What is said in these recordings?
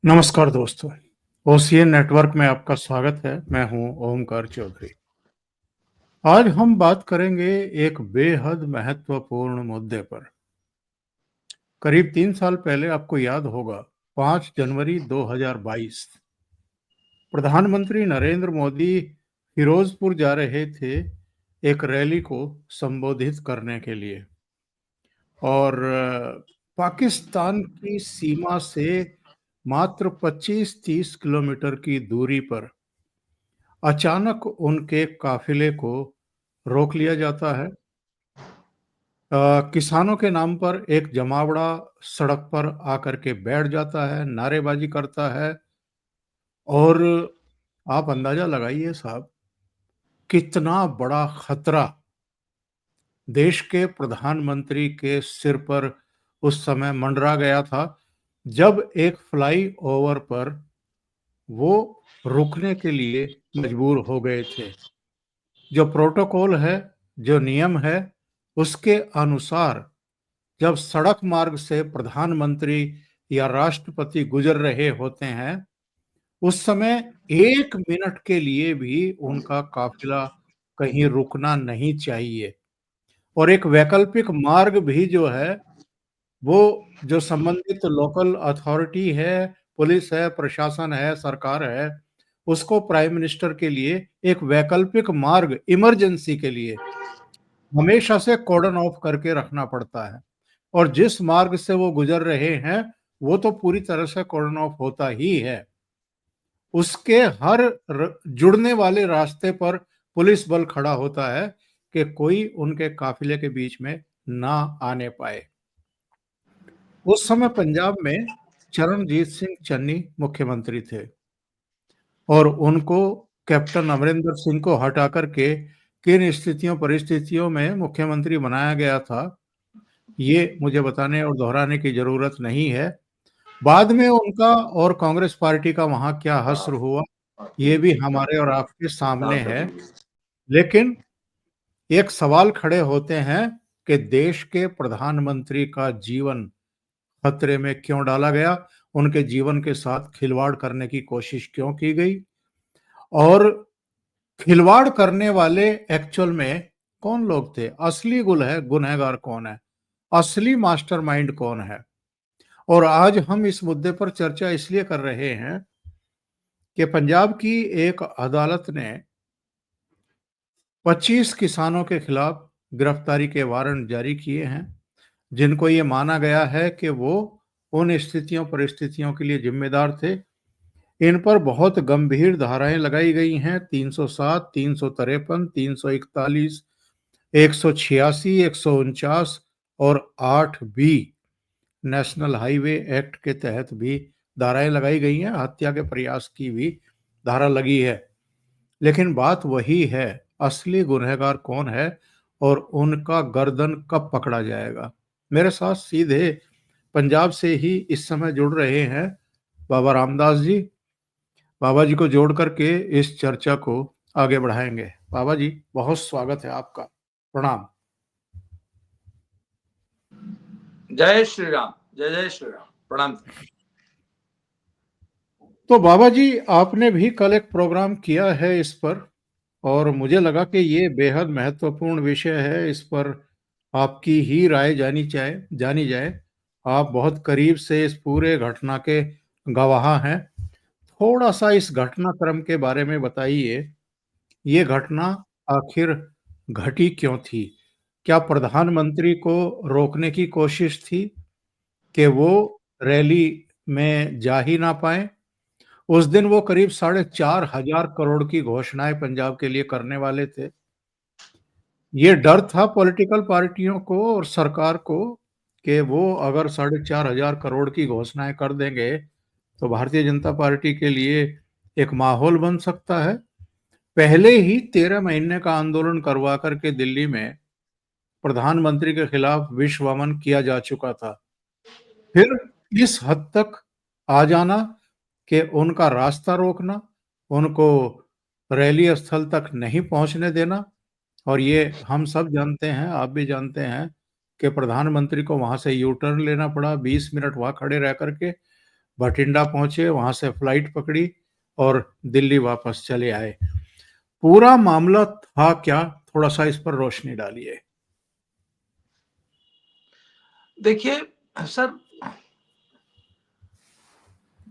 नमस्कार दोस्तों, OCN network में आपका स्वागत है। मैं हूं ओमकार चौधरी। आज हम बात करेंगे एक बेहद महत्वपूर्ण मुद्दे पर। करीब 3 साल पहले आपको याद होगा, 5 जनवरी 2022 प्रधानमंत्री नरेंद्र मोदी फिरोजपुर जा रहे थे एक रैली को संबोधित करने के लिए। और पाकिस्तान की सीमा से मात्र 25-30 किलोमीटर की दूरी पर अचानक उनके काफिले को रोक लिया जाता है। किसानों के नाम पर एक जमावड़ा सड़क पर आकर के बैठ जाता है, नारेबाजी करता है। और आप अंदाजा लगाइए साहब, कितना बड़ा खतरा देश के प्रधानमंत्री के सिर पर उस समय मंडरा गया था, जब एक फ्लाई ओवर पर वो रुकने के लिए मजबूर हो गए थे। जो प्रोटोकॉल है, जो नियम है, उसके अनुसार जब सड़क मार्ग से प्रधानमंत्री या राष्ट्रपति गुजर रहे होते हैं, उस समय 1 मिनट के लिए भी उनका काफिला कहीं रुकना नहीं चाहिए। और एक वैकल्पिक मार्ग भी जो है, वो जो संबंधित लोकल अथॉरिटी है, पुलिस है, प्रशासन है, सरकार है, उसको प्राइम मिनिस्टर के लिए एक वैकल्पिक मार्ग इमरजेंसी के लिए हमेशा से कॉर्डन ऑफ करके रखना पड़ता है। और जिस मार्ग से वो गुजर रहे हैं, वो तो पूरी तरह से कॉर्डन ऑफ होता ही है। उसके हर जुड़ने वाले रास्ते पर पुलिस बल खड़ा होता है कि कोई उनके काफिले के बीच में ना आने पाए। उस समय पंजाब में चरणजीत सिंह चन्नी मुख्यमंत्री थे और उनको कैप्टन अमरिंदर सिंह को हटा करके किन स्थितियों परिस्थितियों में मुख्यमंत्री बनाया गया था, ये मुझे बताने और दोहराने की जरूरत नहीं है। बाद में उनका और कांग्रेस पार्टी का वहां क्या हश्र हुआ, ये भी हमारे और आपके सामने है। लेकिन एक सवाल खड़े होते हैं कि देश के प्रधानमंत्री का जीवन खतरे में क्यों डाला गया, उनके जीवन के साथ खिलवाड़ करने की कोशिश क्यों की गई, और खिलवाड़ करने वाले एक्चुअल में कौन लोग थे, असली गुनहगार कौन है, असली मास्टरमाइंड कौन है। और आज हम इस मुद्दे पर चर्चा इसलिए कर रहे हैं कि पंजाब की एक अदालत ने 25 किसानों के खिलाफ गिरफ्तारी के वारंट जारी किए हैं, जिनको ये माना गया है कि वो उन स्थितियों परिस्थितियों के लिए जिम्मेदार थे। इन पर बहुत गंभीर धाराएं लगाई गई हैं, 307, 353, 341, 186, 149 और 8 बी नेशनल हाईवे एक्ट के तहत भी धाराएं लगाई गई हैं। हत्या के प्रयास की भी धारा लगी है। लेकिन बात वही है, असली गुनहगार कौन है और उनका गर्दन कब पकड़ा जाएगा। मेरे साथ सीधे पंजाब से ही इस समय जुड़ रहे हैं बाबा रामदास जी। बाबा जी को जोड़ करके इस चर्चा को आगे बढ़ाएंगे। बाबा जी, बहुत स्वागत है आपका। प्रणाम। जय श्री राम, जय जय श्री राम। प्रणाम। तो बाबा जी, आपने भी कल एक प्रोग्राम किया है इस पर, और मुझे लगा कि ये बेहद महत्वपूर्ण विषय है। इस पर आपकी ही राय जानी जाए। आप बहुत करीब से इस पूरे घटना के गवाह हैं। थोड़ा सा इस घटनाक्रम के बारे में बताइए। ये घटना आखिर घटी क्यों थी? क्या प्रधानमंत्री को रोकने की कोशिश थी कि वो रैली में जा ही ना पाए? उस दिन वो करीब 4,500 करोड़ की घोषणाएं पंजाब के लिए करने वाले थे। ये डर था पॉलिटिकल पार्टियों को और सरकार को कि वो अगर 4,500 करोड़ की घोषणाएं कर देंगे तो भारतीय जनता पार्टी के लिए एक माहौल बन सकता है। पहले ही 13 महीने का आंदोलन करवा करके दिल्ली में प्रधानमंत्री के खिलाफ विश्वमन किया जा चुका था। फिर इस हद तक आ जाना कि उनका रास्ता रोकना, उनको रैली स्थल तक नहीं पहुंचने देना। और ये हम सब जानते हैं, आप भी जानते हैं कि प्रधानमंत्री को वहां से यू टर्न लेना पड़ा, 20 मिनट वहां खड़े रह करके बठिंडा पहुंचे, वहां से फ्लाइट पकड़ी और दिल्ली वापस चले आए। पूरा मामला था क्या, थोड़ा सा इस पर रोशनी डालिए। देखिए सर,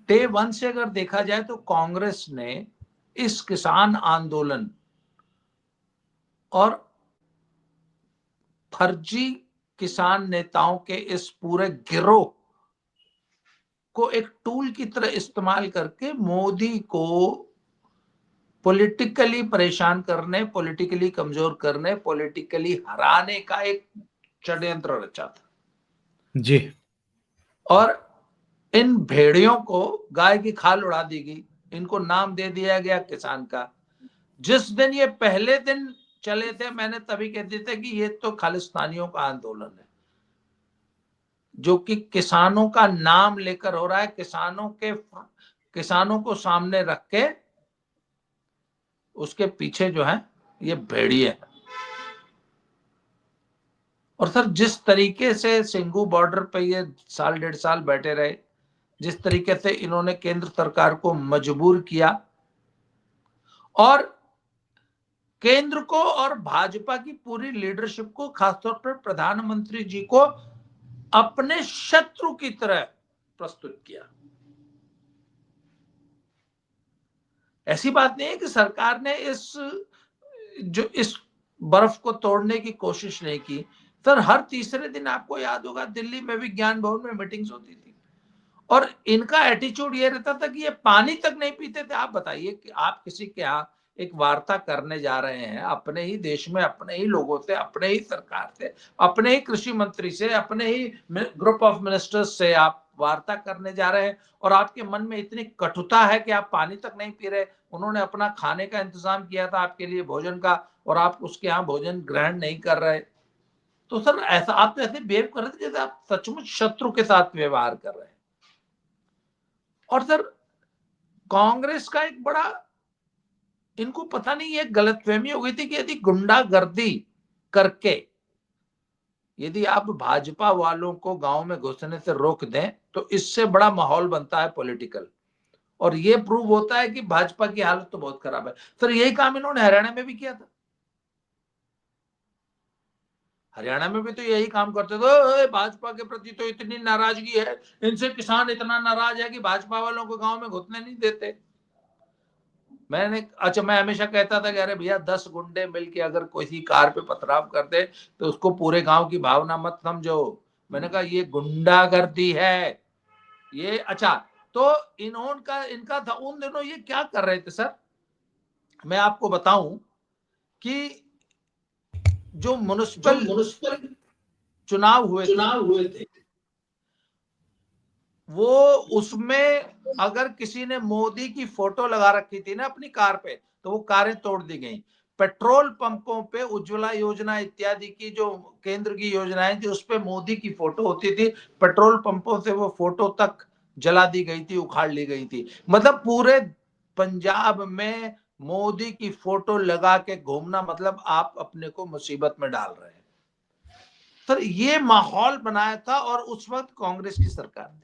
डे वन से अगर देखा जाए तो कांग्रेस ने इस किसान आंदोलन और फर्जी किसान नेताओं के इस पूरे गिरोह को एक टूल की तरह इस्तेमाल करके मोदी को पॉलिटिकली परेशान करने, पॉलिटिकली कमजोर करने, पॉलिटिकली हराने का एक षड्यंत्र रचा था। जी। और इन भेड़ियों को गाय की खाल उड़ा दी गई, इनको नाम दे दिया गया किसान का। जिस दिन ये पहले दिन चले थे, मैंने तभी कहते थे कि ये तो खालिस्तानियों का आंदोलन है, जो कि किसानों का नाम लेकर हो रहा है, किसानों को सामने रख के उसके पीछे जो है ये भेड़िए हैं। और सर, जिस तरीके से सिंघू बॉर्डर पे ये साल डेढ़ साल बैठे रहे, जिस तरीके से इन्होंने केंद्र सरकार को मजबूर किया और केंद्र को और भाजपा की पूरी लीडरशिप को, खासतौर पर प्रधानमंत्री जी को अपने शत्रु की तरह प्रस्तुत किया। ऐसी बात नहीं है कि सरकार ने इस बर्फ को तोड़ने की कोशिश नहीं की। सर, हर तीसरे दिन आपको याद होगा दिल्ली में भी ज्ञान भवन में मीटिंग्स होती थी और इनका एटीट्यूड ये रहता था कि ये पानी तक नहीं पीते थे। आप बताइए कि आप किसी के यहाँ एक वार्ता करने जा रहे हैं, अपने ही देश में, अपने ही लोगों से, अपने ही सरकार से, अपने ही कृषि मंत्री से, अपने ही ग्रुप ऑफ मिनिस्टर्स से आप वार्ता करने जा रहे हैं और आपके मन में इतनी कटुता है कि आप पानी तक नहीं पी रहे। उन्होंने अपना खाने का इंतजाम किया था आपके लिए, भोजन का, और आप उसके यहाँ भोजन ग्रहण नहीं कर रहे। तो सर, ऐसा आप तो ऐसे बिहेव कर रहे थे जैसे आप सचमुच शत्रु के साथ व्यवहार कर रहे हैं। और सर, कांग्रेस का एक बड़ा, इनको पता नहीं, ये गलतफहमी हो गई थी कि यदि गुंडागर्दी करके यदि आप भाजपा वालों को गांव में घुसने से रोक दें तो इससे बड़ा माहौल बनता है पॉलिटिकल, और ये प्रूव होता है कि भाजपा की हालत तो बहुत खराब है। सर, यही काम इन्होंने हरियाणा में भी किया था। हरियाणा में भी तो यही काम करते थे, भाजपा के प्रति तो इतनी नाराजगी है, इनसे किसान इतना नाराज है कि भाजपा वालों को गांव में घुसने नहीं देते। मैं हमेशा कहता था कि अरे भैया, 10 गुंडे मिलके अगर किसी कार पे पथराव कर दे तो उसको पूरे गांव की भावना मत समझो। मैंने कहा ये गुंडागर्दी है ये। अच्छा, तो इनका था उन दिनों ये क्या कर रहे थे सर, मैं आपको बताऊं कि जो म्युनिसिपल चुनाव हुए थे वो, उसमें अगर किसी ने मोदी की फोटो लगा रखी थी ना अपनी कार पे तो वो कारें तोड़ दी गई। पेट्रोल पंपों पे उज्ज्वला योजना इत्यादि की जो केंद्र की योजनाएं थी उस पे मोदी की फोटो होती थी, पेट्रोल पंपों से वो फोटो तक जला दी गई थी, उखाड़ ली गई थी। मतलब पूरे पंजाब में मोदी की फोटो लगा के घूमना मतलब आप अपने को मुसीबत में डाल रहे हैं। सर, ये माहौल बनाया था और उस वक्त कांग्रेस की सरकार थी।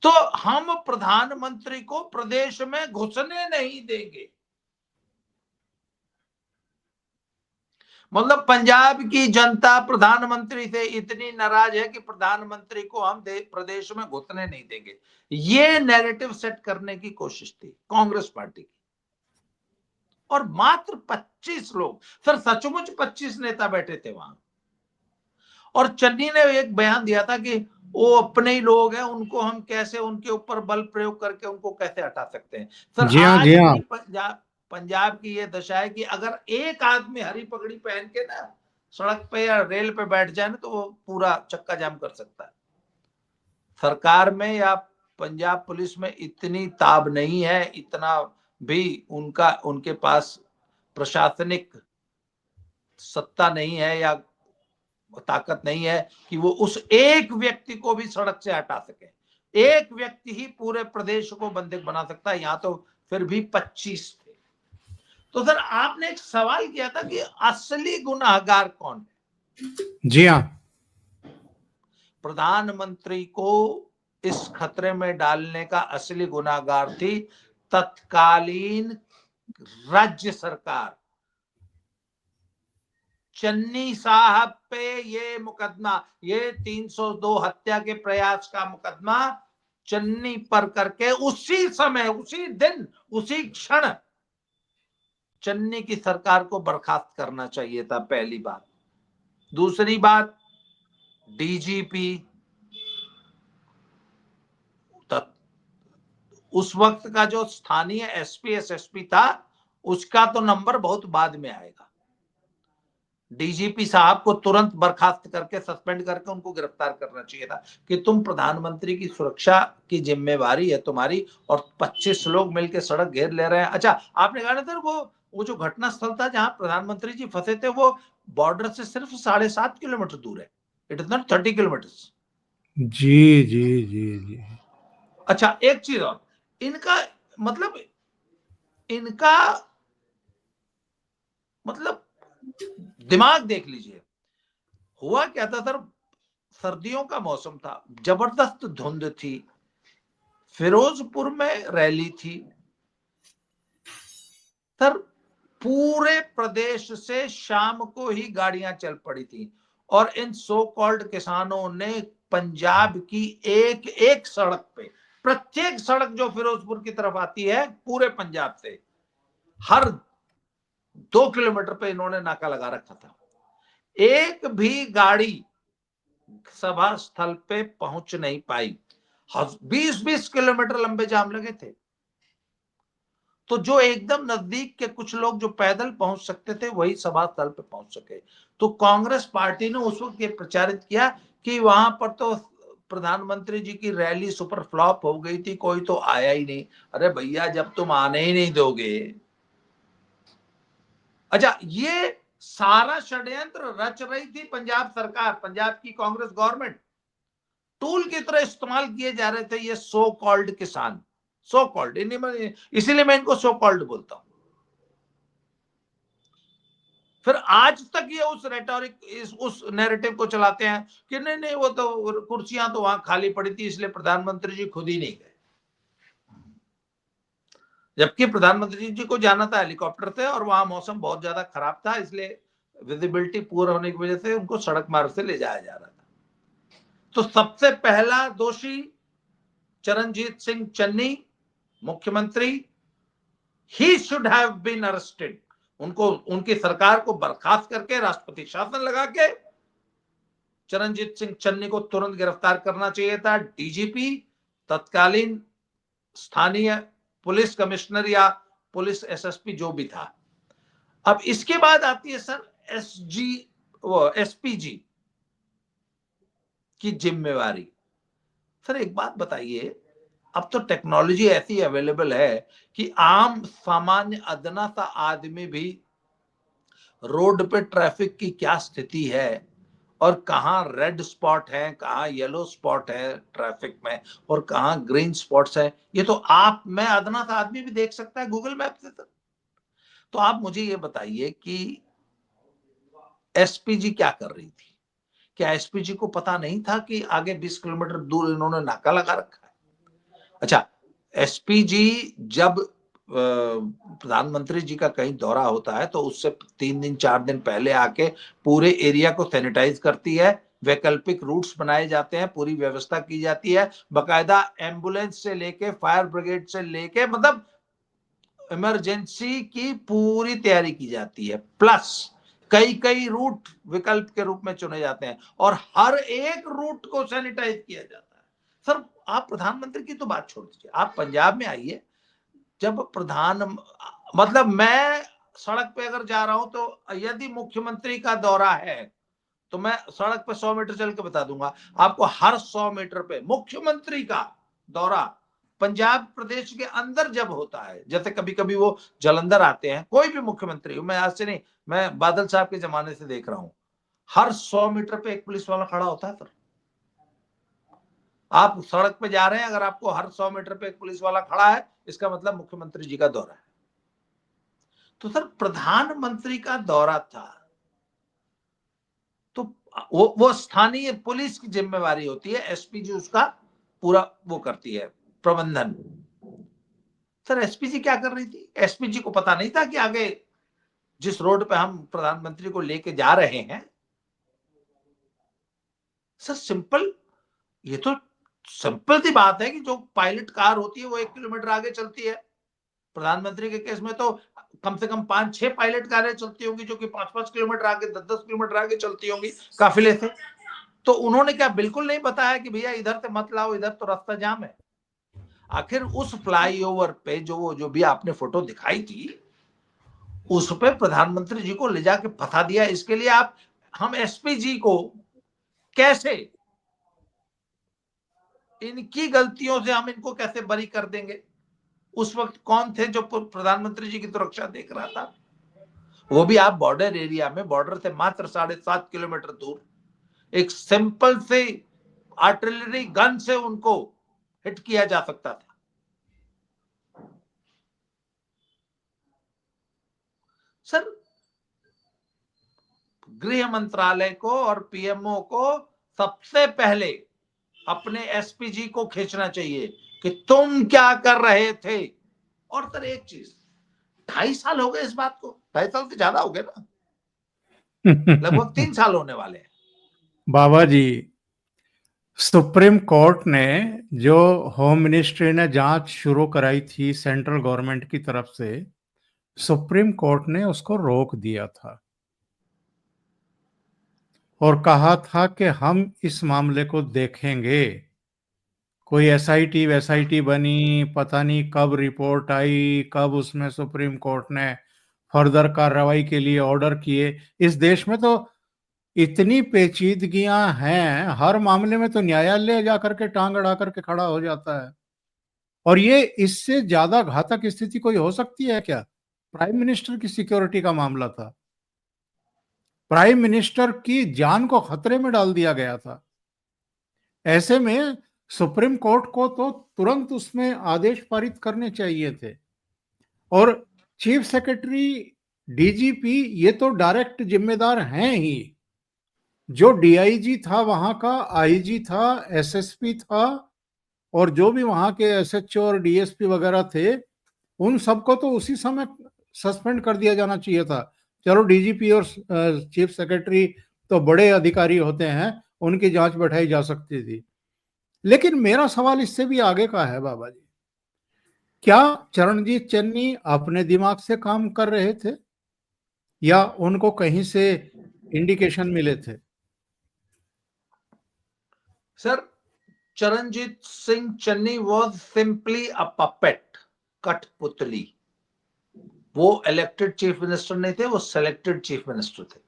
तो हम प्रधानमंत्री को प्रदेश में घुसने नहीं देंगे। मतलब पंजाब की जनता प्रधानमंत्री से इतनी नाराज है कि प्रधानमंत्री को हम प्रदेश में घुसने नहीं देंगे। ये नैरेटिव सेट करने की कोशिश थी कांग्रेस पार्टी की। और मात्र 25 लोग, सर सचमुच 25 नेता बैठे थे वहां। और चन्नी ने एक बयान दिया था कि वो अपने ही लोग हैं, उनको हम कैसे उनके ऊपर बल प्रयोग करके उनको कैसे हटा सकते हैं। सर, जी हाँ, जी आज हाँ। भी पंजाब की ये दशा है कि अगर एक आदमी हरी पगड़ी पहन के ना सड़क पे या रेल पे बैठ जाए ना तो वो पूरा चक्का जाम कर सकता है। सरकार में या पंजाब पुलिस में इतनी ताब नहीं है, इतना भी उनके पास प्रशासनिक सत्ता नहीं है या ताकत नहीं है कि वो उस एक व्यक्ति को भी सड़क से हटा सके। एक व्यक्ति ही पूरे प्रदेश को बंधक बना सकता है, यहां तो फिर भी 25 थे। तो सर, आपने एक सवाल किया था कि असली गुनाहगार कौन है। जी हाँ। प्रधानमंत्री को इस खतरे में डालने का असली गुनाहगार थी तत्कालीन राज्य सरकार। चन्नी साहब पे ये मुकदमा, ये 302 हत्या के प्रयास का मुकदमा चन्नी पर करके उसी समय, उसी दिन, उसी क्षण चन्नी की सरकार को बर्खास्त करना चाहिए था, पहली बात। दूसरी बात, डीजीपी उस वक्त का जो स्थानीय एसपी एसएसपी था, उसका तो नंबर बहुत बाद में आएगा। डीजीपी साहब को तुरंत बर्खास्त करके, सस्पेंड करके उनको गिरफ्तार करना चाहिए था कि तुम प्रधानमंत्री की सुरक्षा की जिम्मेवारी है तुम्हारी, और 25 लोग मिलकर सड़क घेर ले रहे हैं। अच्छा, आपने कहा ना सर, वो जो घटना स्थल था जहां प्रधानमंत्री जी फंसे थे, वो बॉर्डर से सिर्फ 7.5 किलोमीटर दूर है। It is not 30 kilometre. जी, जी, जी, जी। अच्छा, एक चीज और, इनका मतलब इनका मतलब दिमाग देख लीजिए। हुआ क्या था सर, सर्दियों का मौसम था, जबरदस्त धुंध थी, फिरोजपुर में रैली थी सर। पूरे प्रदेश से शाम को ही गाड़ियां चल पड़ी थी, और इन सो कॉल्ड किसानों ने पंजाब की एक एक सड़क पे, प्रत्येक सड़क जो फिरोजपुर की तरफ आती है पूरे पंजाब से, हर 2 किलोमीटर पे इन्होंने नाका लगा रखा था। एक भी गाड़ी सभा स्थल पे पहुंच नहीं पाई। 20-20 किलोमीटर लंबे जाम लगे थे। तो जो एकदम नजदीक के कुछ लोग जो पैदल पहुंच सकते थे, वही सभा स्थल पे पहुंच सके। तो कांग्रेस पार्टी ने उस वक्त ये प्रचारित किया कि वहां पर तो प्रधानमंत्री जी की रैली सुपर फ्लॉप हो गई थी, कोई तो आया ही नहीं। अरे भैया, जब तुम आने ही नहीं दोगे। अच्छा, ये सारा षड्यंत्र रच रही थी पंजाब सरकार, पंजाब की कांग्रेस गवर्नमेंट। टूल की तरह इस्तेमाल किए जा रहे थे ये सो कॉल्ड किसान, सो कॉल्ड, इसीलिए मैं इनको सो कॉल्ड बोलता हूं। फिर आज तक ये उस रेटोरिक, उस नैरेटिव को चलाते हैं कि नहीं नहीं, वो तो कुर्सियां तो वहां खाली पड़ी थी, इसलिए प्रधानमंत्री जी खुद ही नहीं गए। जबकि प्रधानमंत्री जी को जाना था हेलीकॉप्टर से, और वहां मौसम बहुत ज्यादा खराब था, इसलिए विजिबिलिटी पुअर होने की वजह से उनको सड़क मार्ग से ले जाया जा रहा था। तो सबसे पहला दोषी चरणजीत सिंह चन्नी, मुख्यमंत्री, he should have been arrested. उनको, उनकी सरकार को बर्खास्त करके, राष्ट्रपति शासन लगा के चरणजीत सिंह चन्नी को तुरंत गिरफ्तार करना चाहिए था। डीजीपी, तत्कालीन स्थानीय पुलिस कमिश्नर या पुलिस एसएसपी जो भी था। अब इसके बाद आती है सर एसजी, वो एसपीजी की जिम्मेवारी। सर एक बात बताइए, अब तो टेक्नोलॉजी ऐसी अवेलेबल है कि आम सामान्य अदना सा आदमी भी रोड पे ट्रैफिक की क्या स्थिति है, और कहाँ रेड स्पॉट है, कहाँ येलो स्पॉट है ट्रैफिक में, और कहाँ ग्रीन स्पॉट्स है, ये तो आप, मैं, अदना सा आदमी भी देख सकता है गूगल मैप से। तो आप मुझे ये बताइए कि एसपीजी क्या कर रही थी? क्या एसपीजी को पता नहीं था कि आगे 20 किलोमीटर दूर इन्होंने नाका लगा रखा है? अच्छा, एसपीजी जब प्रधानमंत्री जी का कहीं दौरा होता है तो उससे 3 दिन 4 दिन पहले आके पूरे एरिया को सैनिटाइज करती है, वैकल्पिक रूट्स बनाए जाते हैं, पूरी व्यवस्था की जाती है, बकायदा एम्बुलेंस से लेके फायर ब्रिगेड से लेके, मतलब इमरजेंसी की पूरी तैयारी की जाती है। प्लस कई कई रूट विकल्प के रूप में चुने जाते हैं, और हर एक रूट को सैनिटाइज किया जाता है। सर आप प्रधानमंत्री की तो बात छोड़ दीजिए, आप पंजाब में आइए। जब मतलब मैं सड़क पे अगर जा रहा हूं, तो यदि मुख्यमंत्री का दौरा है तो मैं सड़क पे 100 मीटर चल के बता दूंगा आपको, हर 100 मीटर पे मुख्यमंत्री का दौरा। पंजाब प्रदेश के अंदर जब होता है, जैसे कभी कभी वो जलंधर आते हैं, कोई भी मुख्यमंत्री, मैं आज से नहीं, मैं बादल साहब के जमाने से देख रहा हूं, हर 100 मीटर पे एक पुलिस वाला खड़ा होता है सर। आप सड़क पे जा रहे हैं, अगर आपको हर 100 मीटर पे एक पुलिस वाला खड़ा है, इसका मतलब मुख्यमंत्री जी का दौरा है। तो सर प्रधानमंत्री का दौरा था, तो वो स्थानीय पुलिस की जिम्मेवारी होती है, एसपीजी उसका पूरा वो करती है प्रबंधन। सर एसपीजी क्या कर रही थी? एसपीजी को पता नहीं था कि आगे जिस रोड पे हम प्रधानमंत्री को लेके जा रहे हैं, सर सिंपल, ये तो सिंपल सी बात है कि जो पायलट कार होती है वो 1 किलोमीटर आगे चलती है। प्रधानमंत्री के केस में तो कम से कम 5-6 पायलट कारें चलती होंगी जो कि 5-5 किलोमीटर आगे, 10-10 किलोमीटर आगे चलती होंगी काफिले से। तो उन्होंने क्या बिल्कुल नहीं बताया कि भैया इधर से मत लाओ, इधर तो रास्ता जाम है? आखिर उस फ्लाईओवर पे जो भी आपने फोटो दिखाई थी, उस पे प्रधानमंत्री जी को ले जाके फंसा दिया। इसके लिए हम एसपी जी को कैसे, इनकी गलतियों से हम इनको कैसे बरी कर देंगे? उस वक्त कौन थे जो प्रधानमंत्री जी की सुरक्षा देख रहा था? वो भी आप बॉर्डर एरिया में, बॉर्डर से मात्र 7.5 किलोमीटर दूर एक सिंपल से आर्टिलरी गन से उनको हिट किया जा सकता था। सर गृह मंत्रालय को और पीएमओ को सबसे पहले अपने एसपीजी को खींचना चाहिए कि तुम क्या कर रहे थे। और सर एक चीज, 2.5 साल हो गए इस बात को, 2.5 साल से ज्यादा हो गए ना, लगभग 3 साल होने वाले हैं। बाबा जी, सुप्रीम कोर्ट ने, जो होम मिनिस्ट्री ने जांच शुरू कराई थी सेंट्रल गवर्नमेंट की तरफ से, सुप्रीम कोर्ट ने उसको रोक दिया था और कहा था कि हम इस मामले को देखेंगे। कोई एसआईटी वैसाईटी बनी, पता नहीं कब रिपोर्ट आई, कब उसमें सुप्रीम कोर्ट ने फर्दर कार्रवाई के लिए ऑर्डर किए। इस देश में तो इतनी पेचीदगियां हैं, हर मामले में तो न्यायालय जाकर के टांग अड़ा करके खड़ा हो जाता है। और ये इससे ज्यादा घातक स्थिति कोई हो सकती है क्या? प्राइम मिनिस्टर की सिक्योरिटी का मामला था, प्राइम मिनिस्टर की जान को खतरे में डाल दिया गया था। ऐसे में सुप्रीम कोर्ट को तो तुरंत उसमें आदेश पारित करने चाहिए थे। और चीफ सेक्रेटरी, डीजीपी, ये तो डायरेक्ट जिम्मेदार हैं ही। जो डीआईजी था वहां का, आईजी था, एसएसपी था, और जो भी वहां के एसएचओ और डीएसपी वगैरह थे, उन सबको तो उसी समय सस्पेंड कर दिया जाना चाहिए था। चलो डीजीपी और चीफ सेक्रेटरी तो बड़े अधिकारी होते हैं, उनकी जांच बैठाई जा सकती थी। लेकिन मेरा सवाल इससे भी आगे का है बाबा जी। क्या चरणजीत चन्नी अपने दिमाग से काम कर रहे थे या उनको कहीं से इंडिकेशन मिले थे? Sir Charanjit Singh Channi was simply a puppet, कठपुतली। वो इलेक्टेड चीफ मिनिस्टर नहीं थे, वो सेलेक्टेड चीफ मिनिस्टर थे।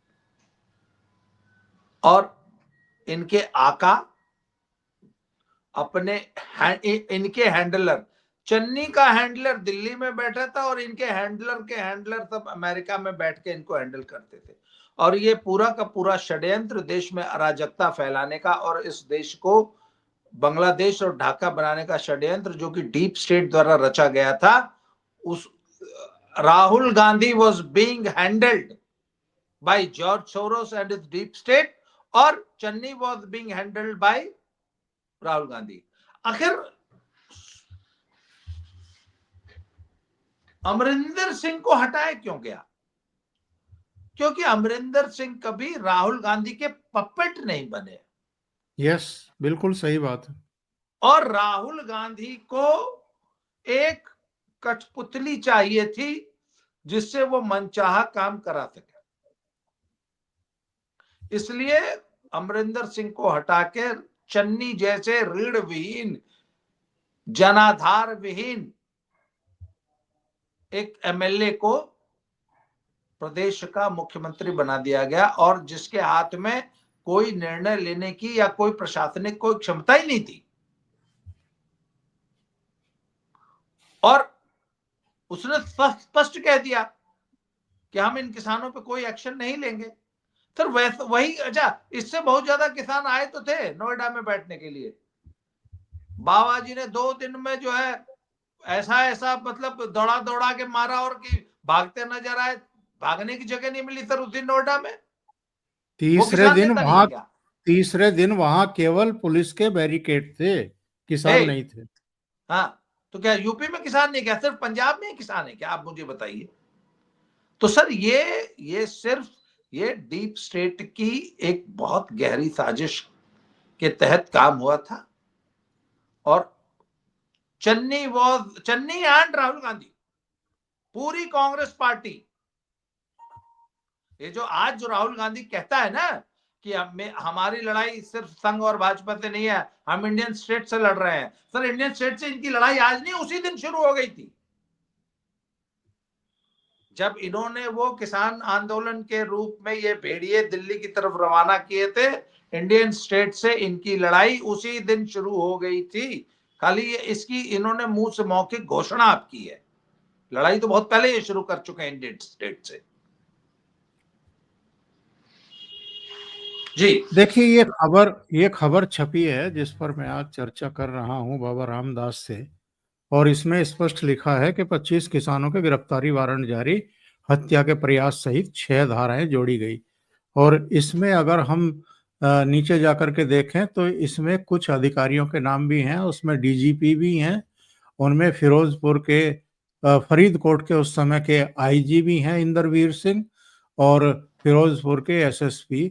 और इनके आका अपने इनके हैंडलर, चन्नी का हैंडलर दिल्ली में बैठा था और इनके हैंडलर के हैंडलर सब अमेरिका में बैठ के इनको हैंडल करते थे। और ये पूरा का पूरा षड्यंत्र देश में अराजकता फैलाने का और इस देश को बांग्लादेश और ढाका बनाने का षड्यंत्र जो कि डीप स्टेट द्वारा रचा गया था, उस Rahul Gandhi was being handled by George Soros and his deep state, और Channi was being handled by Rahul Gandhi. आखिर अमरिंदर सिंह को हटाया क्यों गया? क्योंकि अमरिंदर सिंह कभी राहुल गांधी के पपेट नहीं बने। यस, बिल्कुल सही बात है। और राहुल गांधी को एक कठपुतली चाहिए थी जिससे वो मनचाहा काम करा सके। इसलिए अमरिंदर सिंह को हटाकर चन्नी जैसे रीढ़ विहीन, जनाधार विहीन एक एमएलए को प्रदेश का मुख्यमंत्री बना दिया गया, और जिसके हाथ में कोई निर्णय लेने की या कोई प्रशासनिक कोई क्षमता ही नहीं थी। और उसने स्पष्ट कह दिया कि हम इन किसानों पे कोई एक्शन नहीं लेंगे। सर वैसे वही, अच्छा इससे बहुत ज्यादा किसान आए तो थे नोएडा में बैठने के लिए। बाबा जी ने 2 दिन में जो है ऐसा ऐसा मतलब दौड़ा दौड़ा के मारा और कि भागते नजर आए। भागने की जगह नहीं मिली सर उस दिन नोएडा में। वो तीसरे किसान दिन नेता नहीं है वहां क्या? तीसरे दिन वहां केवल पुलिस के बैरिकेड थे, है। किसान नहीं थे। हाँ, तो क्या यूपी में किसान नहीं, क्या सिर्फ पंजाब में किसान है क्या? आप मुझे बताइए। तो सर ये सिर्फ ये डीप स्टेट की एक बहुत गहरी साजिश के तहत काम हुआ था। और चन्नी एंड राहुल गांधी, पूरी कांग्रेस पार्टी, ये जो राहुल गांधी कहता है ना कि हमारी लड़ाई सिर्फ संघ और भाजपा से नहीं है, हम इंडियन स्टेट से लड़ रहे हैं। सर इंडियन स्टेट से इनकी लड़ाई आज नहीं, उसी दिन शुरू हो गई थी जब इन्होंने वो किसान आंदोलन के रूप में ये भेड़िए दिल्ली की तरफ रवाना किए थे। इंडियन स्टेट से इनकी लड़ाई उसी दिन शुरू हो गई थी। खाली ये इसकी इन्होंने मुंह से मौखिक घोषणा आप की है, लड़ाई तो बहुत पहले ये शुरू कर चुके हैं इंडियन स्टेट से। जी देखिए, ये खबर छपी है जिस पर मैं आज चर्चा कर रहा हूं, बाबा रामदास से। और इसमें स्पष्ट लिखा है कि 25 किसानों के गिरफ्तारी वारंट जारी, हत्या के प्रयास सहित 6 धाराएं जोड़ी गई। और इसमें अगर हम नीचे जाकर के देखें तो इसमें कुछ अधिकारियों के नाम भी हैं, उसमें डीजीपी भी हैं, उनमें फिरोजपुर के फरीदकोट के उस समय के आईजी भी हैं इंदरवीर सिंह, और फिरोजपुर के एसएसपी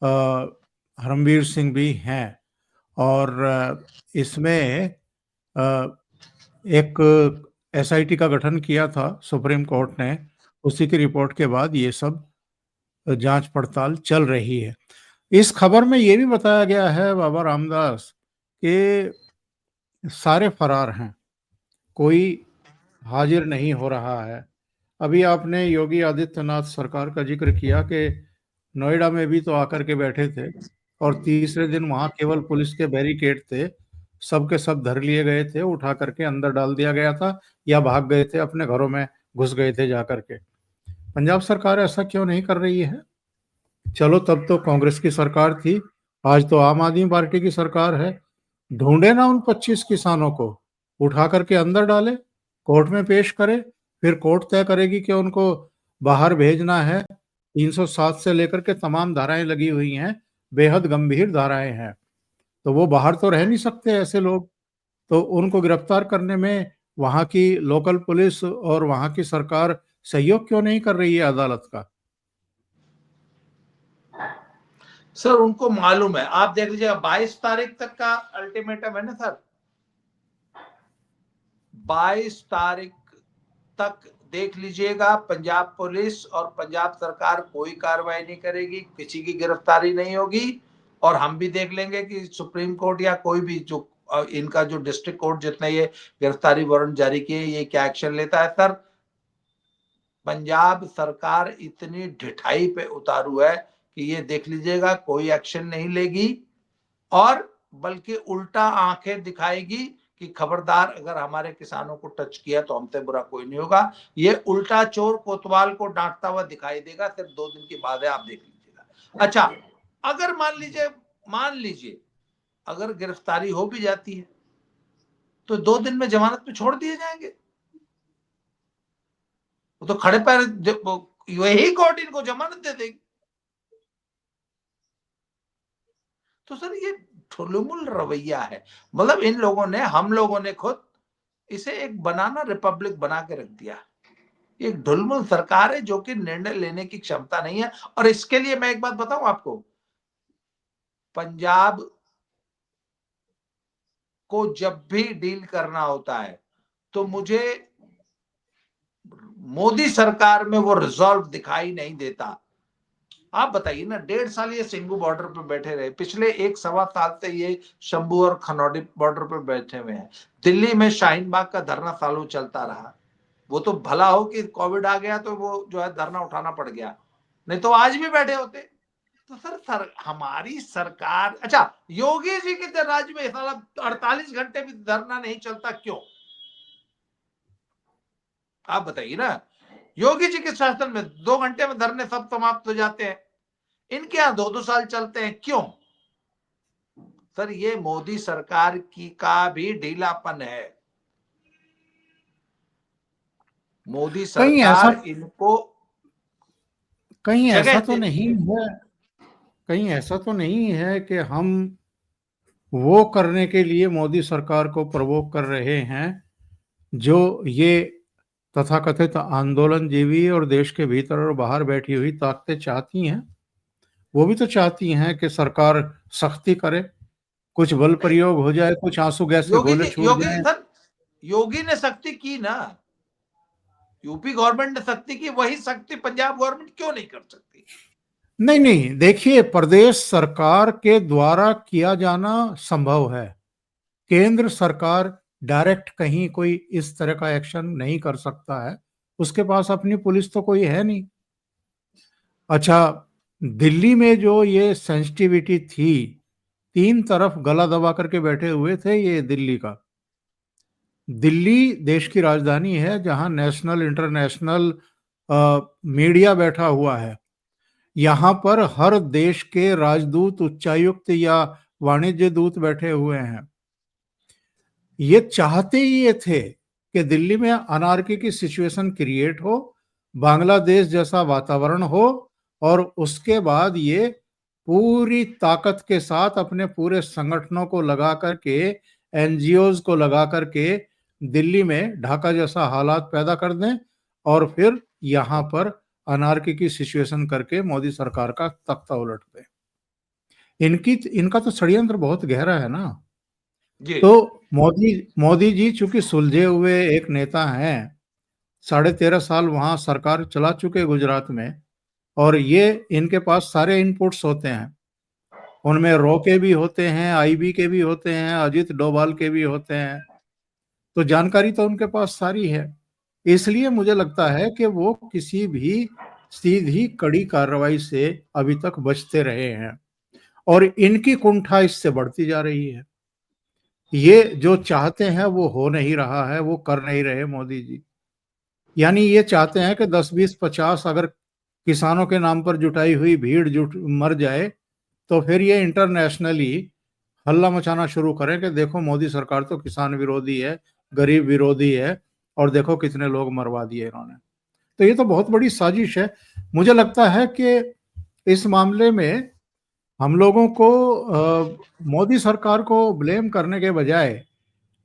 हरमवीर सिंह भी हैं। और इसमें अ, एक एसआईटी का गठन किया था सुप्रीम कोर्ट ने, उसी की रिपोर्ट के बाद ये सब जांच पड़ताल चल रही है। इस खबर में ये भी बताया गया है बाबा रामदास कि सारे फरार हैं, कोई हाजिर नहीं हो रहा है। अभी आपने योगी आदित्यनाथ सरकार का जिक्र किया कि नोएडा में भी तो आकर के बैठे थे, और तीसरे दिन वहां केवल पुलिस के बैरिकेड थे, सबके सब धर लिए गए थे, उठा करके अंदर डाल दिया गया था, या भाग गए थे अपने घरों में, घुस गए थे जाकर के। पंजाब सरकार ऐसा क्यों नहीं कर रही है? चलो, तब तो कांग्रेस की सरकार थी, आज तो आम आदमी पार्टी की सरकार है। ढूंढे ना उन 25 किसानों को, उठा करके अंदर डाले, कोर्ट में पेश करे, फिर कोर्ट तय करेगी कि उनको बाहर भेजना है। 307 से लेकर के तमाम धाराएं लगी हुई हैं, बेहद गंभीर धाराएं हैं। तो वो बाहर तो रह नहीं सकते ऐसे लोग। तो उनको गिरफ्तार करने में वहां की लोकल पुलिस और वहां की सरकार सहयोग क्यों नहीं कर रही है अदालत का? सर, उनको मालूम है। आप देख लीजिएगा 22 तारीख तक का अल्टीमेटम है ना सर। 22 तारीख तक देख लीजिएगा, पंजाब पुलिस और पंजाब सरकार कोई कार्रवाई नहीं करेगी, किसी की गिरफ्तारी नहीं होगी। और हम भी देख लेंगे कि सुप्रीम कोर्ट या कोई भी जो इनका जो डिस्ट्रिक्ट कोर्ट जितने ये गिरफ्तारी वारंट जारी किए, ये क्या एक्शन लेता है। सर पंजाब सरकार इतनी ढिठाई पे उतारू है कि ये देख लीजिएगा कोई एक्शन नहीं लेगी, और बल्कि उल्टा आंखें दिखाएगी कि खबरदार अगर हमारे किसानों को टच किया तो हमसे बुरा कोई नहीं होगा। ये उल्टा चोर कोतवाल को डांटता हुआ दिखाई देगा। सिर्फ 2 दिन की बात है, आप देख लीजिएगा। अच्छा, अगर मान लीजिए अगर गिरफ्तारी हो भी जाती है तो 2 दिन में जमानत पे छोड़ दिए जाएंगे। वो तो खड़े पैर यही कोर्ट इनको जमानत दे देगी। तो सर ये ठुलमुल रवैया है। मतलब इन लोगों ने, हम लोगों ने खुद इसे एक बनाना रिपब्लिक बना के रख दिया। एक ढुलमुल सरकार है जो कि निर्णय लेने की क्षमता नहीं है। और इसके लिए मैं एक बात बताऊं आपको, पंजाब को जब भी डील करना होता है तो मुझे मोदी सरकार में वो रिजॉल्व दिखाई नहीं देता। आप बताइए ना, 1.5 साल ये सिंगू बॉर्डर पे बैठे रहे, पिछले 1 सवा साल से ये शंभू और खनौड़ी बॉर्डर पे बैठे हुए हैं। दिल्ली में शाहीन बाग का धरना सालों चलता रहा। वो तो भला हो कि कोविड आ गया तो वो जो है धरना उठाना पड़ गया, नहीं तो आज भी बैठे होते। तो सर हमारी सरकार, अच्छा योगी जी के राज्य में साला 48 घंटे भी धरना नहीं चलता, क्यों? आप बताइए ना। योगी जी के शासन में 2 घंटे में धरने सब समाप्त हो जाते हैं, इनके यहां 2-2 साल चलते हैं, क्यों? सर ये मोदी सरकार की का भी ढीलापन है। मोदी कहीं ऐसा सरकार इनको कहीं जगह ऐसा तो दे रही नहीं है। है कहीं ऐसा तो नहीं है कि हम वो करने के लिए मोदी सरकार को प्रवोक कर रहे हैं जो ये तथाकथित आंदोलन जीवी और देश के भीतर और बाहर बैठी हुई ताकतें चाहती हैं? वो भी तो चाहती हैं कि सरकार सख्ती करे, कुछ बल नहीं, प्रयोग हो जाए, कुछ आंसू गैस के योगी गोले जी, छूट योगी जाएं। सर, योगी ने सख्ती की ना, यूपी गवर्नमेंट ने सख्ती की, वही सख्ती पंजाब गवर्नमेंट क्यों नहीं कर सकती? नहीं नहीं, देखिए, प्रदेश सरकार के द्वारा किया जाना संभव है। केंद्र सरकार डायरेक्ट कहीं कोई इस तरह का एक्शन नहीं कर सकता है, उसके पास अपनी पुलिस तो कोई है नहीं। अच्छा, दिल्ली में जो ये सेंसिटिविटी थी, तीन तरफ गला दबा करके बैठे हुए थे ये दिल्ली का। दिल्ली देश की राजधानी है जहां नेशनल इंटरनेशनल मीडिया बैठा हुआ है। यहाँ पर हर देश के राजदूत, उच्चायुक्त या वाणिज्य दूत बैठे हुए हैं। ये चाहते ही ये थे कि दिल्ली में अनार्की की सिचुएशन क्रिएट हो, बांग्लादेश जैसा वातावरण हो, और उसके बाद ये पूरी ताकत के साथ अपने पूरे संगठनों को लगा करके, एनजीओज को लगा करके दिल्ली में ढाका जैसा हालात पैदा कर दें और फिर यहाँ पर अनार्की की सिचुएशन करके मोदी सरकार का तख्ता उलट दें। इनका तो षड्यंत्र बहुत गहरा है ना। जी। तो मोदी मोदी जी चूंकि सुलझे हुए एक नेता हैं, 13.5 साल वहां सरकार चला चुके गुजरात में, और ये इनके पास सारे इनपुट्स होते हैं। उनमें रॉ के भी होते हैं, आईबी के भी होते हैं, अजीत डोभाल के भी होते हैं। तो जानकारी तो उनके पास सारी है। इसलिए मुझे लगता है कि वो किसी भी सीधी कड़ी कार्रवाई से अभी तक बचते रहे हैं, और इनकी कुंठा इससे बढ़ती जा रही है। ये जो चाहते हैं वो हो नहीं रहा है, वो कर नहीं रहे मोदी जी। यानी ये चाहते हैं कि 10 20 50 अगर किसानों के नाम पर जुटाई हुई भीड़ जुट मर जाए, तो फिर ये इंटरनेशनली हल्ला मचाना शुरू करें कि देखो मोदी सरकार तो किसान विरोधी है, गरीब विरोधी है, और देखो कितने लोग मरवा दिए इन्होंने। तो ये तो बहुत बड़ी साजिश है। मुझे लगता है कि इस मामले में हम लोगों को मोदी सरकार को ब्लेम करने के बजाय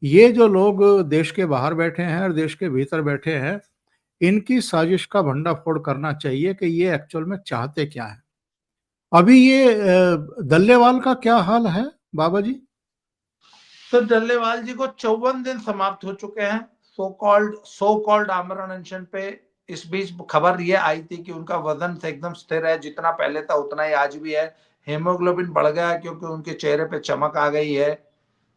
ये जो लोग देश के बाहर बैठे हैं और देश के भीतर बैठे हैं, इनकी साजिश का भंडाफोड़ करना चाहिए कि ये एक्चुअल में चाहते क्या है। अभी ये दल्लेवाल का क्या हाल है बाबा जी? तो डल्लेवाल जी को 54 दिन समाप्त हो चुके हैं सो कॉल्ड आमरण अनशन पे। इस बीच खबर ये आई थी कि उनका वजन से एकदम स्थिर है, जितना पहले था उतना ही आज भी है। हेमोग्लोबिन बढ़ गया है क्योंकि उनके चेहरे पे चमक आ गई है।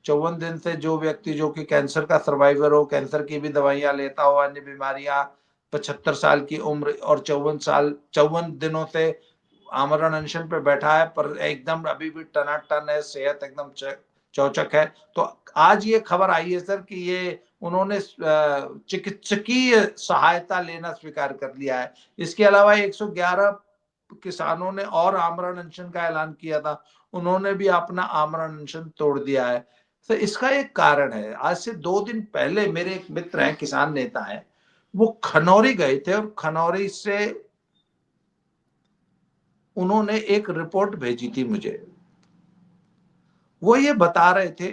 54 दिन से जो व्यक्ति जो कि कैंसर का सर्वाइवर हो, कैंसर की भी दवाइयां लेता हो, अन्य बीमारियां, 75 साल की उम्र और 54 दिनों से आमरण अनशन पे बैठा है, पर एकदम अभी भी टनाटन है, सेहत एकदम चौचक है। तो आज ये खबर आई है सर कि ये उन्होंने चिकित्सकीय सहायता लेना स्वीकार कर लिया है। इसके अलावा 111 किसानों ने और आमरण अनशन का ऐलान किया था, उन्होंने भी अपना आमरण अनशन तोड़ दिया है। तो इसका एक कारण है, आज से 2 दिन पहले मेरे एक मित्र हैं, किसान नेता हैं, वो खनौरी गए थे और खनौरी से उन्होंने एक रिपोर्ट भेजी थी मुझे। वो ये बता रहे थे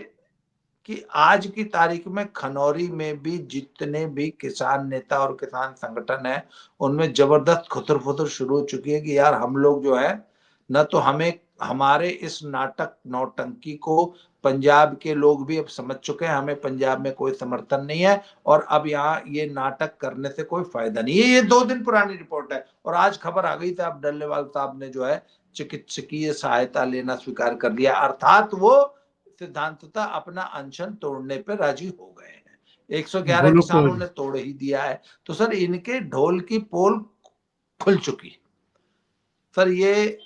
कि आज की तारीख में खनौरी में भी जितने भी किसान नेता और किसान संगठन है, उनमें जबरदस्त खुतर फुतर शुरू हो चुकी है कि यार हम लोग जो है, न तो हमें हमारे इस नाटक नौटंकी को पंजाब के लोग भी अब समझ चुके हैं, हमें पंजाब में कोई समर्थन नहीं है और अब यहाँ ये नाटक करने से कोई फायदा नहीं है। ये 2 दिन पुरानी रिपोर्ट है और आज खबर आ गई थी, अब डल्लेवाल साहब ने जो है चिकित्सकीय सहायता लेना स्वीकार कर लिया, अर्थात वो सिद्धांततः अपना अनशन तोड़ने पे राजी हो गए हैं। 111 किसानों ग्लूकोज। ने तोड़ ही दिया है। तो सर इनके ढोल की पोल खुल चुकी सर, ये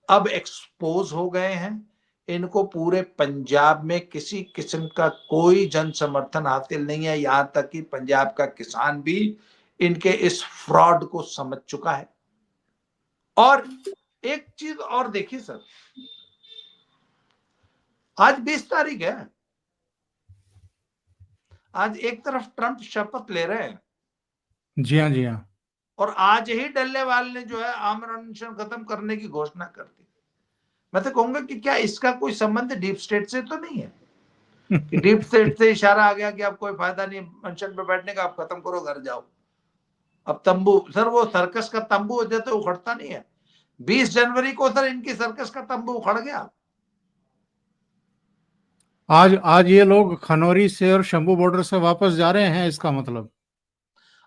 अब एक्सपोज हो गए हैं। इनको पूरे पंजाब में किसी किस्म का कोई जन समर्थन हासिल नहीं है, यहां तक कि पंजाब का किसान भी इनके इस फ्रॉड को समझ चुका है। और एक चीज और देखिए सर, आज 20 तारीख है, आज एक तरफ ट्रंप शपथ ले रहे हैं जी हाँ, जी हाँ। और आज ही डल्लेवाल ने जो है आमरण अनशन खत्म करने की घोषणा कर दी। मैं तो कहूंगा कि क्या इसका कोई संबंध डीप स्टेट से तो नहीं है कि डीप स्टेट से इशारा आ गया कि अब कोई फायदा नहीं अनशन पे बैठने का, आप खत्म करो, घर जाओ। अब तंबू, सर वो सर्कस का तंबू हो जाता है, उखड़ता नहीं है। 20 जनवरी को सर इनकी सर्कस का तंबू उखड़ गया। आज आज ये लोग खनौरी से और शंभू बॉर्डर से वापस जा रहे हैं, इसका मतलब।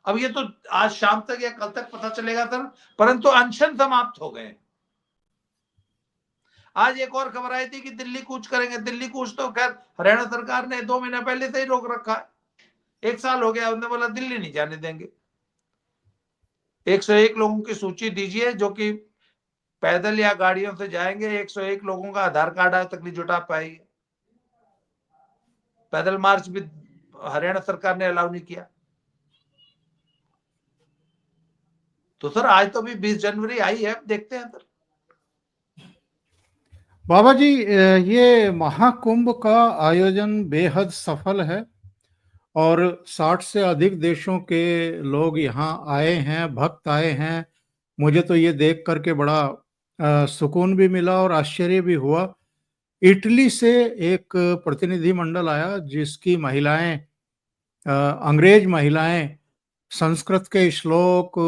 अब ये तो आज शाम तक या कल तक पता चलेगा सर, परंतु अनशन समाप्त हो गए। आज एक और खबर आई थी कि दिल्ली कूच करेंगे। दिल्ली कूच तो खैर हरियाणा सरकार ने 2 महीना पहले से ही रोक रखा है। 1 साल हो गया, उन्होंने बोला दिल्ली नहीं जाने देंगे। 101 लोगों की सूची दीजिए जो कि पैदल या गाड़ियों से जाएंगे। 101 लोगों का आधार कार्ड आज तक नहीं जुटा पाई। पैदल मार्च भी हरियाणा सरकार ने अलाउ नहीं किया। तो सर आज तो भी 20 जनवरी आई है, देखते हैं सर। बाबा जी, ये महाकुंभ का आयोजन बेहद सफल है और 60 से अधिक देशों के लोग यहाँ आए हैं, भक्त आए हैं। मुझे तो ये देख करके बड़ा सुकून भी मिला और आश्चर्य भी हुआ। इटली से एक प्रतिनिधि मंडल आया जिसकी महिलाएं, अंग्रेज महिलाएं, संस्कृत के श्लोक,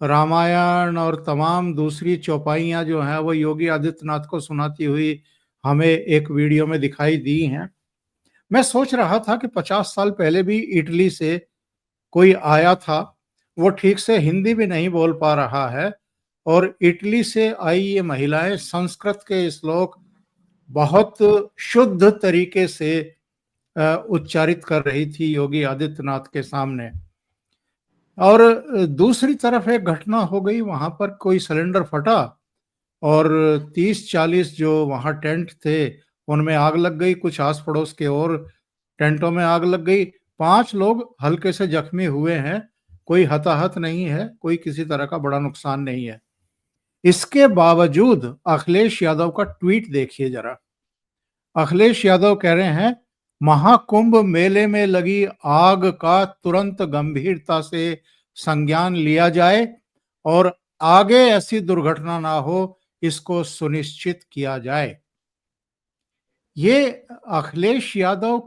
रामायण और तमाम दूसरी चौपाइयाँ जो हैं वो योगी आदित्यनाथ को सुनाती हुई हमें एक वीडियो में दिखाई दी हैं। मैं सोच रहा था कि 50 साल पहले भी इटली से कोई आया था, वो ठीक से हिंदी भी नहीं बोल पा रहा है, और इटली से आई ये महिलाएं संस्कृत के श्लोक बहुत शुद्ध तरीके से उच्चारित कर रही थी योगी आदित्यनाथ के सामने। और दूसरी तरफ एक घटना हो गई, वहां पर कोई सिलेंडर फटा और 30-40 जो वहां टेंट थे उनमें आग लग गई। कुछ आस पड़ोस के और टेंटों में आग लग गई। 5 लोग हल्के से जख्मी हुए हैं। कोई हताहत नहीं है, कोई किसी तरह का बड़ा नुकसान नहीं है। इसके बावजूद अखिलेश यादव का ट्वीट देखिए जरा। अखिलेश यादव कह रहे हैं, महाकुंभ मेले में लगी आग का तुरंत गंभीरता से संज्ञान लिया जाए और आगे ऐसी दुर्घटना ना हो, इसको सुनिश्चित किया जाए। ये अखिलेश यादव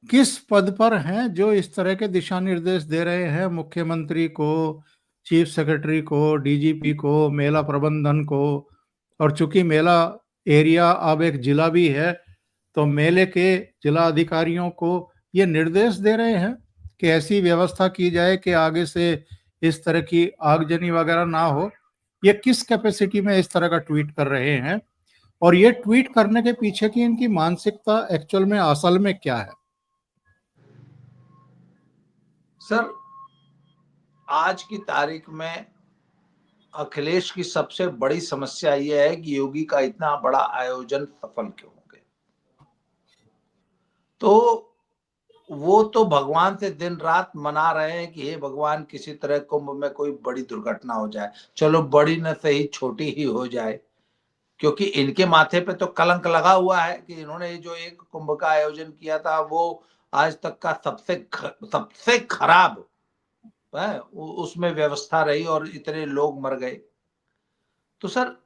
किस पद पर हैं जो इस तरह के दिशा निर्देश दे रहे हैं मुख्यमंत्री को, चीफ सेक्रेटरी को, डीजीपी को, मेला प्रबंधन को। और चूंकि मेला एरिया अब एक जिला भी है, तो मेले के जिला अधिकारियों को ये निर्देश दे रहे हैं कि ऐसी व्यवस्था की जाए कि आगे से इस तरह की आगजनी वगैरह ना हो। ये किस कैपेसिटी में इस तरह का ट्वीट कर रहे हैं, और ये ट्वीट करने के पीछे की इनकी मानसिकता एक्चुअल में असल में क्या है? सर आज की तारीख में अखिलेश की सबसे बड़ी समस्या यह है कि योगी का इतना बड़ा आयोजन सफल क्यों हो गया। तो वो तो भगवान से दिन रात मना रहे हैं कि हे भगवान, किसी तरह कुंभ में कोई बड़ी दुर्घटना हो जाए, चलो बड़ी न सही छोटी ही हो जाए, क्योंकि इनके माथे पे तो कलंक लगा हुआ है कि इन्होंने जो एक कुंभ का आयोजन किया था वो आज तक का सबसे खराब है, उसमें व्यवस्था रही और इतने लोग मर गए। तो सर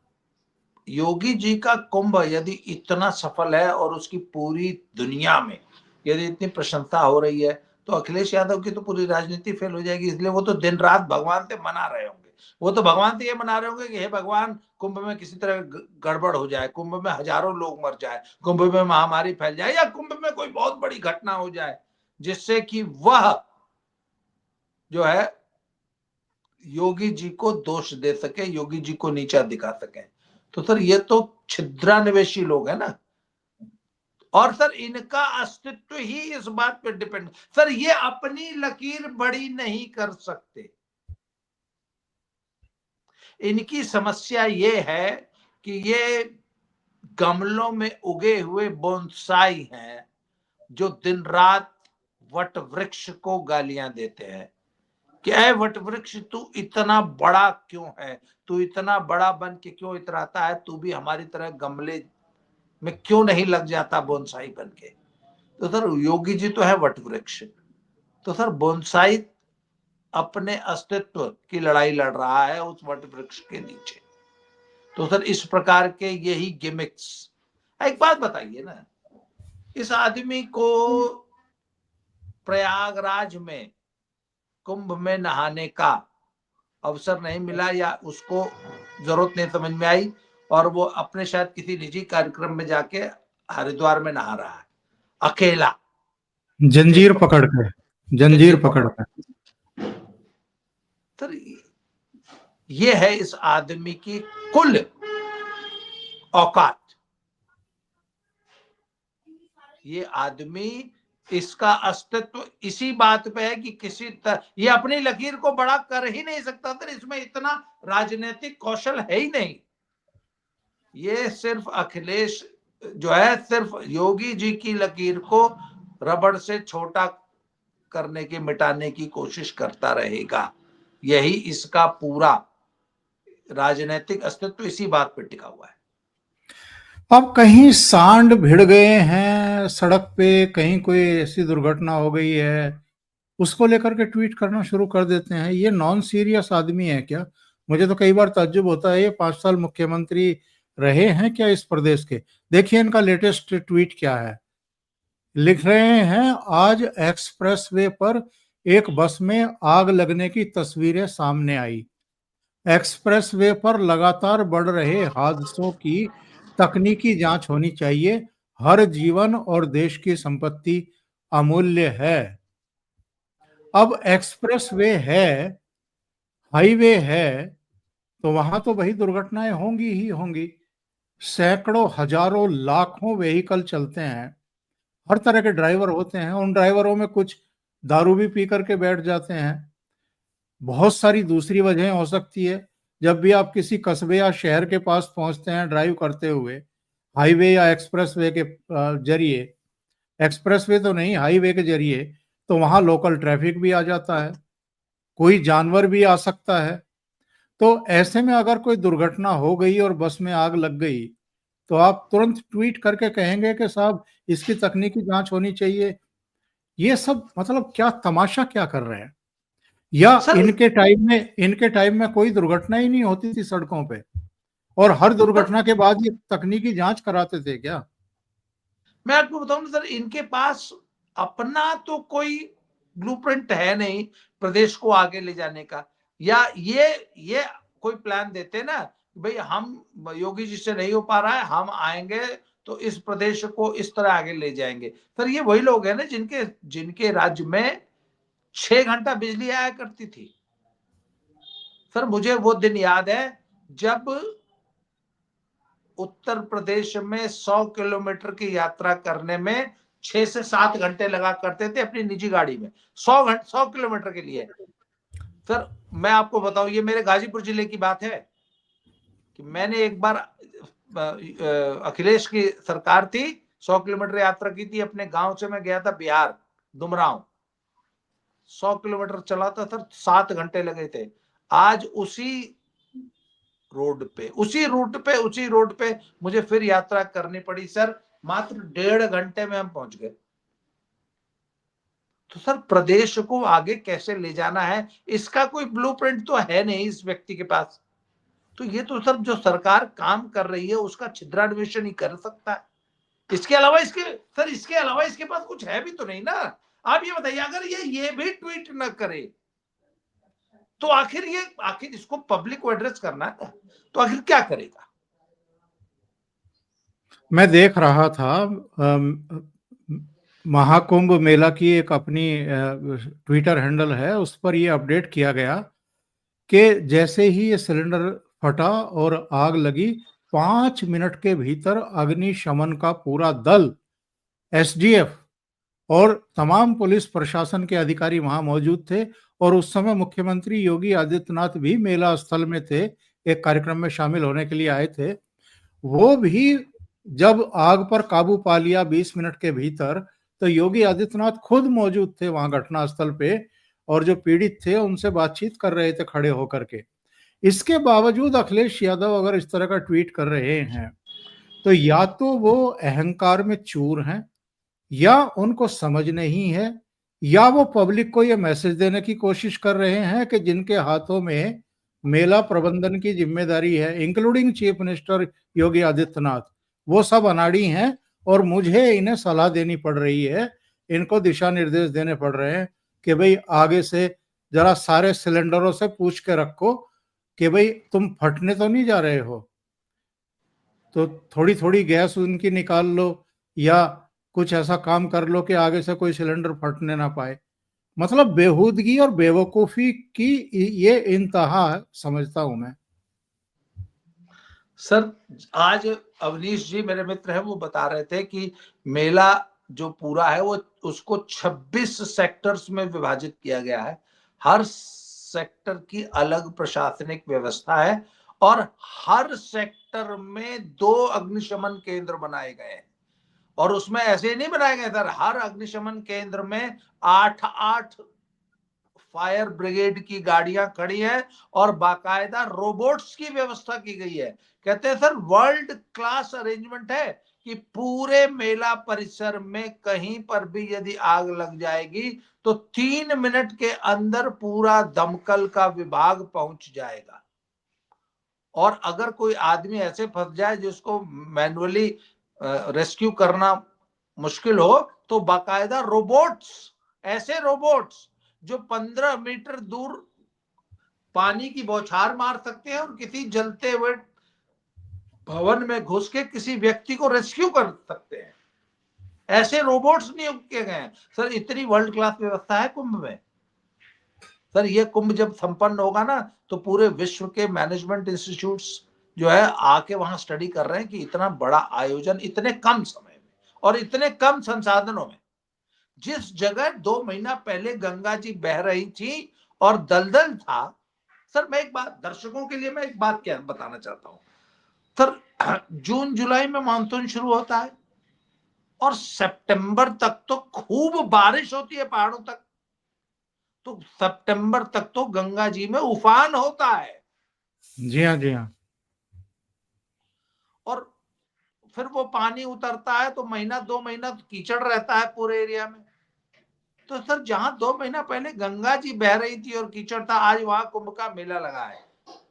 योगी जी का कुंभ यदि इतना सफल है और उसकी पूरी दुनिया में यदि इतनी प्रशंसा हो रही है, तो अखिलेश यादव की तो पूरी राजनीति फेल हो जाएगी। इसलिए वो तो दिन रात भगवान से मना रहे होंगे। वो तो भगवान से ये मना रहे होंगे कि हे भगवान, कुंभ में किसी तरह गड़बड़ हो जाए, कुंभ में हजारों लोग मर जाए, कुंभ में महामारी फैल जाए, या कुंभ में कोई बहुत बड़ी घटना हो जाए जिससे कि वह जो है योगी जी को दोष दे सके, योगी जी को नीचा दिखा सके। तो सर ये तो छिद्रान्वेषी लोग है ना, और सर इनका अस्तित्व ही इस बात पे डिपेंड। सर ये अपनी लकीर बड़ी नहीं कर सकते। इनकी समस्या ये है कि ये गमलों में उगे हुए बोनसाई हैं जो दिन रात वट वृक्ष को गालियां देते हैं कि ऐ वट वृक्ष, तू इतना बड़ा क्यों है, तू इतना बड़ा बन के क्यों इतराता है, तू भी हमारी तरह गमले में क्यों नहीं लग जाता बोनसाई बन के। तो सर योगी जी तो है वट वृक्ष, तो सर बोनसाई अपने अस्तित्व की लड़ाई लड़ रहा है उस वट वृक्ष के नीचे। तो सर इस प्रकार के यही गिमिक्स। एक बात बताइए ना, इस आदमी को प्रयागराज में कुंभ में नहाने का अवसर नहीं मिला, या उसको जरूरत नहीं समझ में आई, और वो अपने शायद किसी निजी कार्यक्रम में जाके हरिद्वार में नहा रहा है अकेला, जंजीर स्टेज पकड़ के, जंजीर जंजीर पकड़ पकड़। के। तो ये है इस आदमी की कुल औकात। ये आदमी, इसका अस्तित्व इसी बात पे है कि ये अपनी लकीर को बड़ा कर ही नहीं सकता था, इसमें इतना राजनीतिक कौशल है ही नहीं। ये सिर्फ अखिलेश जो है, सिर्फ योगी जी की लकीर को रबड़ से छोटा करने की, मिटाने की कोशिश करता रहेगा। यही इसका पूरा राजनीतिक अस्तित्व इसी बात पर टिका हुआ है। अब कहीं सांड भिड़ गए हैं सड़क पे, कहीं कोई ऐसी दुर्घटना हो गई है, उसको लेकर के ट्वीट करना शुरू कर देते हैं। ये नॉन सीरियस आदमी है क्या? मुझे तो कई बार ताज्जुब होता है, ये 5 साल मुख्यमंत्री रहे हैं क्या इस प्रदेश के? देखिए इनका लेटेस्ट ट्वीट क्या है। लिख रहे हैं, आज एक्सप्रेस वे पर एक बस में आग लगने की तस्वीरें सामने आई। एक्सप्रेस वे पर लगातार बढ़ रहे हादसों की तकनीकी जांच होनी चाहिए। हर जीवन और देश की संपत्ति अमूल्य है। अब एक्सप्रेस वे है, हाईवे है, तो वहां तो वही दुर्घटनाएं होंगी ही होंगी। सैकड़ों, हजारों, लाखों व्हीकल चलते हैं, हर तरह के ड्राइवर होते हैं। उन ड्राइवरों में कुछ दारू भी पी करके बैठ जाते हैं। बहुत सारी दूसरी वजहें हो सकती है। जब भी आप किसी कस्बे या शहर के पास पहुंचते हैं ड्राइव करते हुए, हाईवे या एक्सप्रेसवे के जरिए, एक्सप्रेसवे तो नहीं, हाईवे के जरिए, तो वहां लोकल ट्रैफिक भी आ जाता है, कोई जानवर भी आ सकता है। तो ऐसे में अगर कोई दुर्घटना हो गई और बस में आग लग गई, तो आप तुरंत ट्वीट करके कहेंगे कि साहब इसकी तकनीकी जांच होनी चाहिए। ये सब मतलब क्या तमाशा क्या कर रहे हैं? या सर इनके टाइम में कोई दुर्घटना ही नहीं होती थी सड़कों पे, और हर सर दुर्घटना के बाद ये तकनीकी जांच कराते थे क्या? मैं आपको बताऊं ना सर, इनके पास अपना तो कोई ब्लूप्रिंट है नहीं प्रदेश को आगे ले जाने का। या ये कोई प्लान देते ना, भाई हम योगी जी से नहीं हो पा रहा है, हम आएंगे तो इस प्रदेश को इस तरह आगे ले जाएंगे। सर ये वही लोग हैं ना जिनके जिनके राज्य में 6 घंटा बिजली आया करती थी। सर मुझे वो दिन याद है जब उत्तर प्रदेश में 100 किलोमीटर की यात्रा करने में 6 से 7 घंटे लगा करते थे अपनी निजी गाड़ी में, 100 किलोमीटर के लिए। सर मैं आपको बताऊं, ये मेरे गाजीपुर जिले की बात है कि मैंने एक बार अखिलेश की सरकार थी, 100 किलोमीटर यात्रा की थी। अपने गांव से मैं गया था बिहार, दुमराव, 100 किलोमीटर चला था सर, 7 घंटे लगे थे। आज उसी उसी रोड पे मुझे फिर यात्रा करनी पड़ी सर, मात्र 1.5 घंटे में हम पहुंच गए। तो सर प्रदेश को आगे कैसे ले जाना है, इसका कोई ब्लूप्रिंट तो है नहीं इस व्यक्ति के पास। तो ये तो सर जो सरकार काम कर रही है उसका छिद्रान्वेषण ही कर सकता है। इसके अलावा इसके पास कुछ है भी तो नहीं ना। आप ये बताइए, अगर ये भी ट्वीट न करे तो आखिर इसको पब्लिक को एड्रेस करना है, तो आखिर क्या करेगा? मैं देख रहा था महाकुंभ मेला की एक अपनी ट्विटर हैंडल है, उस पर ये अपडेट किया गया कि जैसे ही ये सिलेंडर फटा और आग लगी, 5 मिनट के भीतर अग्निशमन का पूरा दल, एसडीएफ और तमाम पुलिस प्रशासन के अधिकारी वहां मौजूद थे। और उस समय मुख्यमंत्री योगी आदित्यनाथ भी मेला स्थल में थे, एक कार्यक्रम में शामिल होने के लिए आए थे। वो भी जब आग पर काबू पा लिया 20 मिनट के भीतर, तो योगी आदित्यनाथ खुद मौजूद थे वहां घटना स्थल पे, और जो पीड़ित थे उनसे बातचीत कर रहे थे खड़े होकर के। इसके बावजूद अखिलेश यादव अगर इस तरह का ट्वीट कर रहे हैं, तो या तो वो अहंकार में चूर हैं, या उनको समझ नहीं है, या वो पब्लिक को ये मैसेज देने की कोशिश कर रहे हैं कि जिनके हाथों में मेला प्रबंधन की जिम्मेदारी है, including chief minister Yogi Adityanath, वो सब अनाड़ी हैं और मुझे इन्हें सलाह देनी पड़ रही है, इनको दिशा निर्देश देने पड़ रहे हैं कि भाई आगे से जरा सारे सिलेंडरों से पूछ के रखो कि भाई तुम फटने तो नहीं जा रहे हो, तो थोड़ी थोड़ी गैस उनकी निकाल लो या कुछ ऐसा काम कर लो कि आगे से कोई सिलेंडर फटने ना पाए। मतलब बेहूदगी और बेवकूफी की ये इंतहा समझता हूं मैं। सर आज अवनीश जी मेरे मित्र हैं, वो बता रहे थे कि मेला जो पूरा है वो उसको 26 सेक्टर्स में विभाजित किया गया है। हर सेक्टर की अलग प्रशासनिक व्यवस्था है और हर सेक्टर में 2 अग्निशमन केंद्र बनाए गए हैं। और उसमें ऐसे नहीं बनाए गए सर, हर अग्निशमन केंद्र में 8-8 फायर ब्रिगेड की गाड़ियां खड़ी है और बाकायदा रोबोट्स की व्यवस्था की गई है। कहते हैं सर वर्ल्ड क्लास अरेंजमेंट है कि पूरे मेला परिसर में कहीं पर भी यदि आग लग जाएगी तो 3 मिनट के अंदर पूरा दमकल का विभाग पहुंच जाएगा। और अगर कोई आदमी ऐसे फंस जाए जिसको मैन्युअली रेस्क्यू करना मुश्किल हो तो बाकायदा रोबोट्स, ऐसे रोबोट्स जो 15 मीटर दूर पानी की बौछार मार सकते हैं और किसी जलते हुए भवन में घुस के किसी व्यक्ति को रेस्क्यू कर सकते हैं, ऐसे रोबोट्स नियुक्त किए गए हैं। सर इतनी वर्ल्ड क्लास व्यवस्था है कुंभ में। सर ये कुंभ जब संपन्न होगा ना तो पूरे विश्व के मैनेजमेंट इंस्टीट्यूट्स जो है आके वहां स्टडी कर रहे हैं कि इतना बड़ा आयोजन इतने कम समय में और इतने कम संसाधनों में, जिस जगह 2 महीना पहले गंगा जी बह रही थी और दलदल था। सर मैं एक बात दर्शकों के लिए मैं एक बात क्या बताना चाहता हूं सर, जून जुलाई में मानसून शुरू होता है और सितंबर तक तो खूब बारिश होती है पहाड़ों तक, तो सितंबर तक तो गंगा जी में उफान होता है। जी हाँ, जी हाँ। और फिर वो पानी उतरता है तो महीना 2 महीना तो कीचड़ रहता है पूरे एरिया में। तो सर जहां 2 महीना पहले गंगा जी बह रही थी और कीचड़ था, आज वहां कुंभ का मेला लगा है।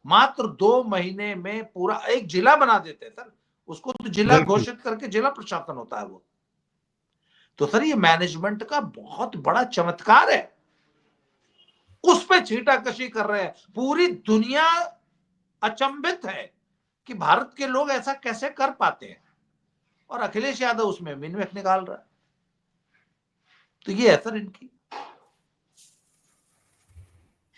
मात्र 2 महीने में पूरा एक जिला बना देते हैं सर, उसको तो जिला बिल्कुल। घोषित करके जिला प्रशासन होता है वो। तो सर ये मैनेजमेंट का बहुत बड़ा चमत्कार है, उस पे छीटाकशी कर रहे हैं। पूरी दुनिया अचंभित है कि भारत के लोग ऐसा कैसे कर पाते हैं और अखिलेश यादव उसमें मिनमेक निकाल रहा है। तो ये है सर इनकी।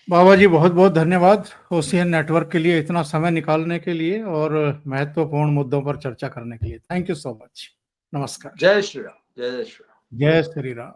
बाबा जी बहुत बहुत धन्यवाद ओशियन नेटवर्क के लिए इतना समय निकालने के लिए और महत्वपूर्ण मुद्दों पर चर्चा करने के लिए। Thank you so much. नमस्कार। जय श्री राम, जय श्री राम। जय श्री राम।